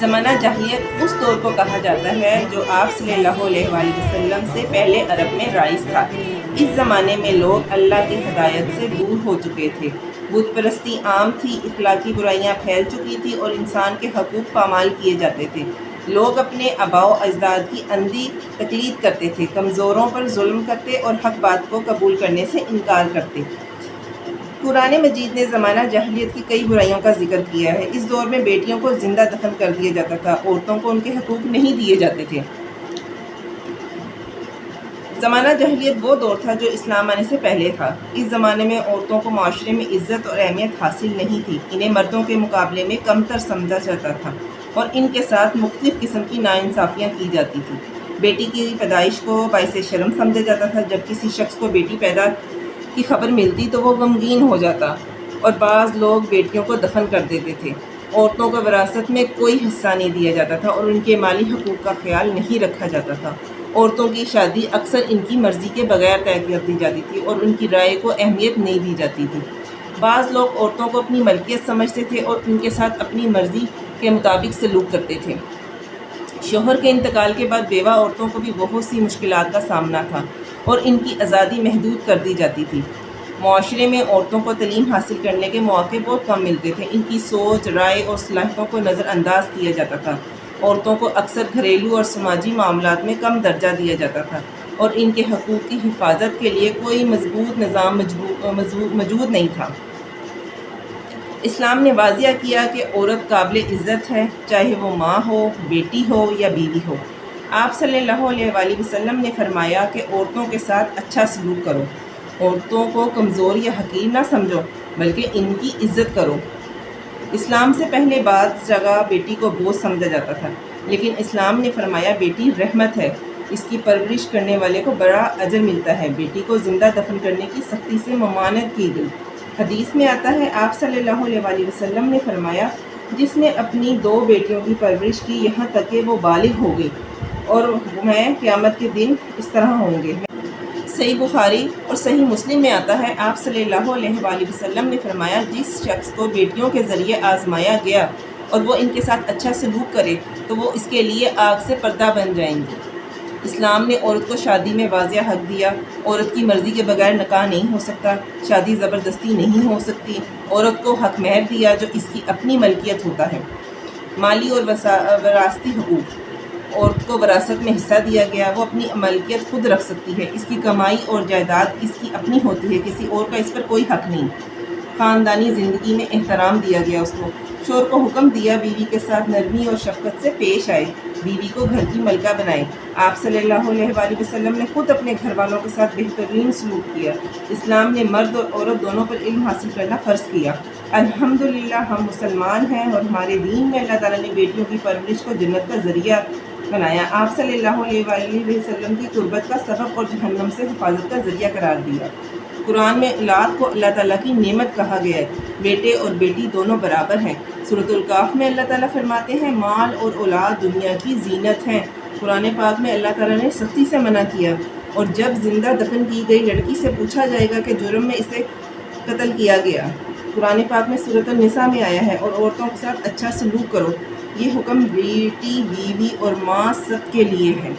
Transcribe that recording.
زمانہ جاہلیت اس دور کو کہا جاتا ہے جو آپ صلی اللہ علیہ وآلہ وسلم سے پہلے عرب میں رائج تھا۔ اس زمانے میں لوگ اللہ کی ہدایت سے دور ہو چکے تھے، بت پرستی عام تھی، اخلاقی برائیاں پھیل چکی تھی اور انسان کے حقوق پامال کیے جاتے تھے۔ لوگ اپنے آباء و اجداد کی اندھی تقلید کرتے تھے، کمزوروں پر ظلم کرتے اور حق بات کو قبول کرنے سے انکار کرتے۔ قرآن مجید نے زمانہ جاہلیت کی کئی برائیوں کا ذکر کیا ہے۔ اس دور میں بیٹیوں کو زندہ دفن کر دیا جاتا تھا، عورتوں کو ان کے حقوق نہیں دیے جاتے تھے۔ زمانہ جاہلیت وہ دور تھا جو اسلام آنے سے پہلے تھا۔ اس زمانے میں عورتوں کو معاشرے میں عزت اور اہمیت حاصل نہیں تھی، انہیں مردوں کے مقابلے میں کم تر سمجھا جاتا تھا اور ان کے ساتھ مختلف قسم کی ناانصافیاں کی جاتی تھیں۔ بیٹی کی پیدائش کو باعث شرم سمجھا جاتا تھا، جب کسی شخص کو بیٹی پیدا کی خبر ملتی تو وہ غمگین ہو جاتا اور بعض لوگ بیٹیوں کو دفن کر دیتے تھے۔ عورتوں کو وراثت میں کوئی حصہ نہیں دیا جاتا تھا اور ان کے مالی حقوق کا خیال نہیں رکھا جاتا تھا۔ عورتوں کی شادی اکثر ان کی مرضی کے بغیر طے کر دی جاتی تھی اور ان کی رائے کو اہمیت نہیں دی جاتی تھی۔ بعض لوگ عورتوں کو اپنی ملکیت سمجھتے تھے اور ان کے ساتھ اپنی مرضی کے مطابق سلوک کرتے تھے۔ شوہر کے انتقال کے بعد بیوہ عورتوں کو بھی بہت سی مشکلات کا سامنا تھا اور ان کی آزادی محدود کر دی جاتی تھی۔ معاشرے میں عورتوں کو تعلیم حاصل کرنے کے مواقع بہت کم ملتے تھے، ان کی سوچ، رائے اور صلاحیتوں کو نظر انداز کیا جاتا تھا۔ عورتوں کو اکثر گھریلو اور سماجی معاملات میں کم درجہ دیا جاتا تھا اور ان کے حقوق کی حفاظت کے لیے کوئی مضبوط نظام موجود نہیں تھا۔ اسلام نے واضح کیا کہ عورت قابل عزت ہے، چاہے وہ ماں ہو، بیٹی ہو یا بیوی ہو۔ آپ صلی اللہ علیہ وآلہ وسلم نے فرمایا کہ عورتوں کے ساتھ اچھا سلوک کرو، عورتوں کو کمزور یا حقیر نہ سمجھو بلکہ ان کی عزت کرو۔ اسلام سے پہلے بعض جگہ بیٹی کو بوجھ سمجھا جاتا تھا، لیکن اسلام نے فرمایا بیٹی رحمت ہے، اس کی پرورش کرنے والے کو بڑا اجر ملتا ہے۔ بیٹی کو زندہ دفن کرنے کی سختی سے ممانعت کی گئی۔ حدیث میں آتا ہے، آپ صلی اللہ علیہ وآلہ وسلم نے فرمایا، جس نے اپنی 2 بیٹیوں کی پرورش کی یہاں تک کہ وہ بالغ ہو گئی، اور میں قیامت کے دن اس طرح ہوں گے۔ صحیح بخاری اور صحیح مسلم میں آتا ہے، آپ صلی اللہ علیہ وآلہ وسلم نے فرمایا، جس شخص کو بیٹیوں کے ذریعے آزمایا گیا اور وہ ان کے ساتھ اچھا سلوک کرے تو وہ اس کے لیے آگ سے پردہ بن جائیں گی۔ اسلام نے عورت کو شادی میں واضح حق دیا۔ عورت کی مرضی کے بغیر نکاح نہیں ہو سکتا، شادی زبردستی نہیں ہو سکتی۔ عورت کو حق مہر دیا جو اس کی اپنی ملکیت ہوتا ہے۔ مالی اور وراثتی حقوق، عورت کو وراثت میں حصہ دیا گیا، وہ اپنی ملکیت خود رکھ سکتی ہے، اس کی کمائی اور جائیداد اس کی اپنی ہوتی ہے، کسی اور کا اس پر کوئی حق نہیں۔ خاندانی زندگی میں احترام دیا گیا اس کو۔ شوہر کو حکم دیا بیوی کے ساتھ نرمی اور شفقت سے پیش آئے، بیوی کو گھر کی ملکہ بنائے۔ آپ صلی اللہ علیہ وآلہ وسلم نے خود اپنے گھر والوں کے ساتھ بہترین سلوک کیا۔ اسلام نے مرد اور عورت دونوں پر علم حاصل کرنا فرض کیا۔ الحمدللہ ہم مسلمان ہیں اور ہمارے دین میں اللہ تعالیٰ نے بیٹیوں کی پرورش کو جنت کا ذریعہ بنایا۔ آپ صلی اللہ علیہ وآلہ وسلم کی قربت کا سبب اور جہنم سے حفاظت کا ذریعہ قرار دیا۔ قرآن میں اولاد کو اللہ تعالیٰ کی نعمت کہا گیا ہے، بیٹے اور بیٹی دونوں برابر ہیں۔ سورۃ الکہف میں اللہ تعالیٰ فرماتے ہیں، مال اور اولاد دنیا کی زینت ہیں۔ قرآن پاک میں اللہ تعالیٰ نے سختی سے منع کیا، اور جب زندہ دفن کی گئی لڑکی سے پوچھا جائے گا کہ جرم میں اسے قتل کیا گیا۔ قرآن پاک میں سورۃ النساء میں آیا ہے، اور عورتوں کے ساتھ اچھا سلوک کرو۔ یہ حکم بیٹی، بیوی اور ماں سب کے لیے ہے۔